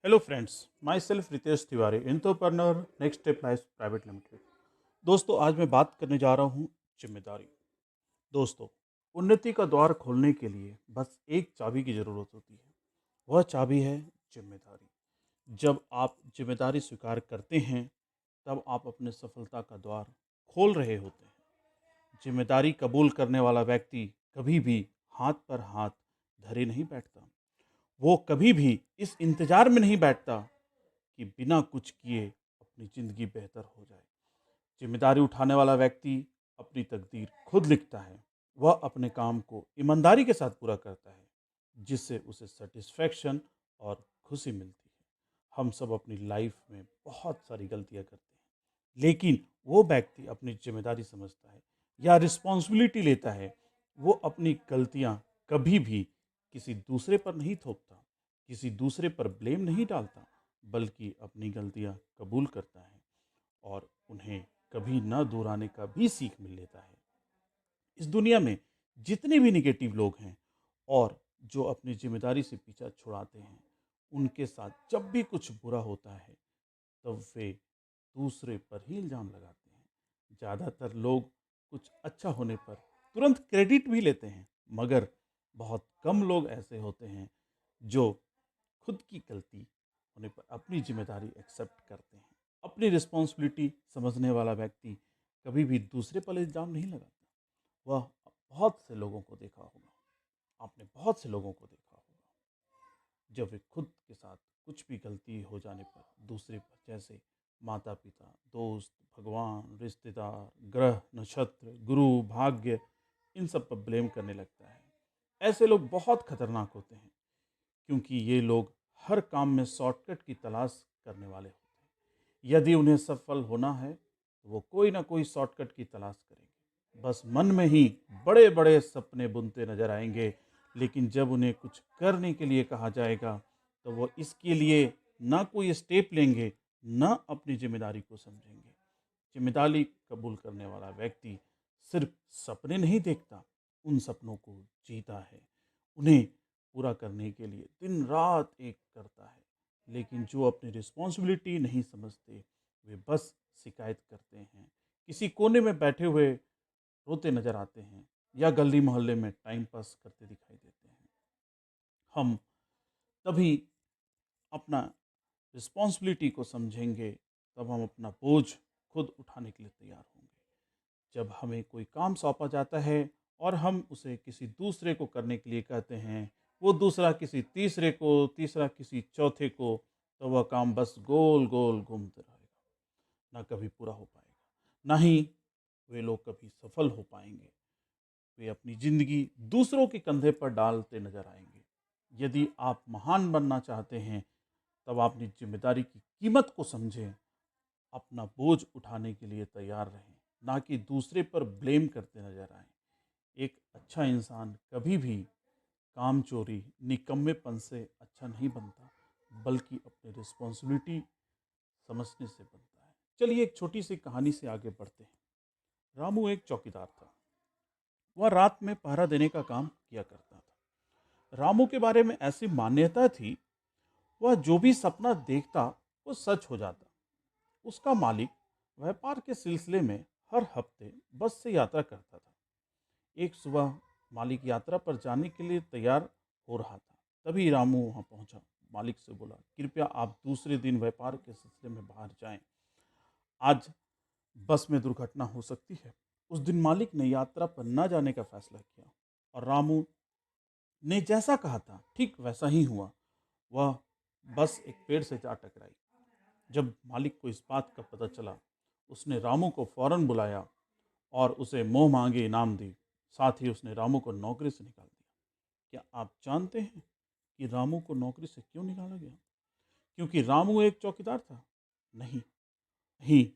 Hello friends, my self Ritesh Tiwari, entrepreneur next step life private limited. दोस्तों, आज मैं बात करने जा रहा हूँ जिम्मेदारी। दोस्तों, उन्नति का द्वार खोलने के लिए बस एक चाबी की ज़रूरत होती है। वह चाबी है जिम्मेदारी। जब आप जिम्मेदारी स्वीकार करते हैं, तब आप अपने सफलता का द्वार खोल रहे होते हैं। जिम्मेदारी कबूल करने वाला व्यक्ति कभी भी हाथ पर हाथ धरे नहीं बैठता। वो कभी भी इस इंतजार में नहीं बैठता कि बिना कुछ किए अपनी ज़िंदगी बेहतर हो जाए। ज़िम्मेदारी उठाने वाला व्यक्ति अपनी तकदीर खुद लिखता है। वह अपने काम को ईमानदारी के साथ पूरा करता है, जिससे उसे सैटिस्फैक्शन और खुशी मिलती है। हम सब अपनी लाइफ में बहुत सारी गलतियाँ करते हैं, लेकिन वो व्यक्ति अपनी ज़िम्मेदारी समझता है या रिस्पॉन्सिबिलिटी लेता है। वो अपनी गलतियाँ कभी भी किसी दूसरे पर नहीं थोपता, किसी दूसरे पर ब्लेम नहीं डालता, बल्कि अपनी गलतियाँ कबूल करता है और उन्हें कभी न दोहराने का भी सीख मिल लेता है। इस दुनिया में जितने भी निगेटिव लोग हैं और जो अपनी जिम्मेदारी से पीछा छुड़ाते हैं, उनके साथ जब भी कुछ बुरा होता है, तब वे दूसरे पर ही इल्ज़ाम लगाते हैं। ज़्यादातर लोग कुछ अच्छा होने पर तुरंत क्रेडिट भी लेते हैं, मगर बहुत कम लोग ऐसे होते हैं जो खुद की गलती होने पर अपनी जिम्मेदारी एक्सेप्ट करते हैं। अपनी रिस्पॉन्सिबिलिटी समझने वाला व्यक्ति कभी भी दूसरे पर इल्ज़ाम नहीं लगाता। वह बहुत से लोगों को देखा होगा, आपने बहुत से लोगों को देखा होगा, जब वे खुद के साथ कुछ भी गलती हो जाने पर दूसरे पर, जैसे माता पिता, दोस्त, भगवान, रिश्तेदार, ग्रह, नक्षत्र, गुरु, भाग्य, इन सब पर ब्लेम करने लगता है। ऐसे लोग बहुत खतरनाक होते हैं, क्योंकि ये लोग हर काम में शॉर्टकट की तलाश करने वाले होते हैं। यदि उन्हें सफल होना है, तो वो कोई ना कोई शॉर्टकट की तलाश करेंगे। बस मन में ही बड़े बड़े सपने बुनते नजर आएंगे, लेकिन जब उन्हें कुछ करने के लिए कहा जाएगा, तो वो इसके लिए ना कोई स्टेप लेंगे, ना अपनी जिम्मेदारी को समझेंगे। जिम्मेदारी कबूल करने वाला व्यक्ति सिर्फ सपने नहीं देखता, उन सपनों को जीता है। उन्हें पूरा करने के लिए दिन रात एक करता है। लेकिन जो अपनी रिस्पॉन्सिबिलिटी नहीं समझते, वे बस शिकायत करते हैं, किसी कोने में बैठे हुए रोते नजर आते हैं, या गली मोहल्ले में टाइम पास करते दिखाई देते हैं। हम तभी अपना रिस्पॉन्सिबिलिटी को समझेंगे, तब हम अपना बोझ खुद उठाने के लिए तैयार होंगे। जब हमें कोई काम सौंपा जाता है और हम उसे किसी दूसरे को करने के लिए कहते हैं, वो दूसरा किसी तीसरे को, तीसरा किसी चौथे को, तो वह काम बस गोल गोल घूमते रहेगा, ना कभी पूरा हो पाएगा, ना ही वे लोग कभी सफल हो पाएंगे। वे अपनी ज़िंदगी दूसरों के कंधे पर डालते नजर आएंगे। यदि आप महान बनना चाहते हैं, तब अपनी जिम्मेदारी की कीमत को समझें, अपना बोझ उठाने के लिए तैयार रहें, ना कि दूसरे पर ब्लेम करते नजर आएं। एक अच्छा इंसान कभी भी काम चोरी, निकम्मेपन से अच्छा नहीं बनता, बल्कि अपनी रिस्पॉन्सिबिलिटी समझने से बनता है। चलिए एक छोटी सी कहानी से आगे बढ़ते हैं। रामू एक चौकीदार था। वह रात में पहरा देने का काम किया करता था। रामू के बारे में ऐसी मान्यता थी, वह जो भी सपना देखता वो सच हो जाता। उसका मालिक व्यापार के सिलसिले में हर हफ्ते बस से यात्रा करता था। एक सुबह मालिक यात्रा पर जाने के लिए तैयार हो रहा था, तभी रामू वहां पहुंचा। मालिक से बोला, कृपया आप दूसरे दिन व्यापार के सिलसिले में बाहर जाएं, आज बस में दुर्घटना हो सकती है। उस दिन मालिक ने यात्रा पर न जाने का फैसला किया, और रामू ने जैसा कहा था ठीक वैसा ही हुआ। वह बस एक पेड़ से जा टकराई। जब मालिक को इस बात का पता चला, उसने रामू को फौरन बुलाया और उसे मुंह मांगे इनाम दी। साथ ही उसने रामू को नौकरी से निकाल दिया। क्या आप जानते हैं कि रामू को नौकरी से क्यों निकाला गया? क्योंकि रामू एक चौकीदार था? नहीं, नहीं,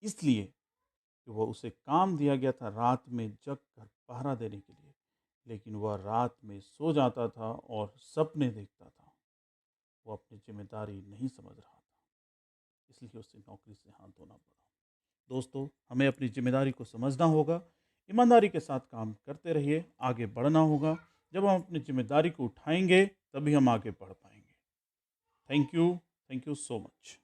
इसलिए कि वह उसे काम दिया गया था रात में जग कर पहरा देने के लिए। लेकिन वह रात में सो जाता था और सपने देखता था। वो अपनी जिम्मेदारी नहीं समझ रहा था, इसलिए उसे नौकरी से हाथ धोना पड़ा। दोस्तों, हमें अपनी जिम्मेदारी को समझना होगा, ईमानदारी के साथ काम करते रहिए, आगे बढ़ना होगा। जब हम अपनी जिम्मेदारी को उठाएंगे, तभी हम आगे बढ़ पाएंगे। Thank you so much.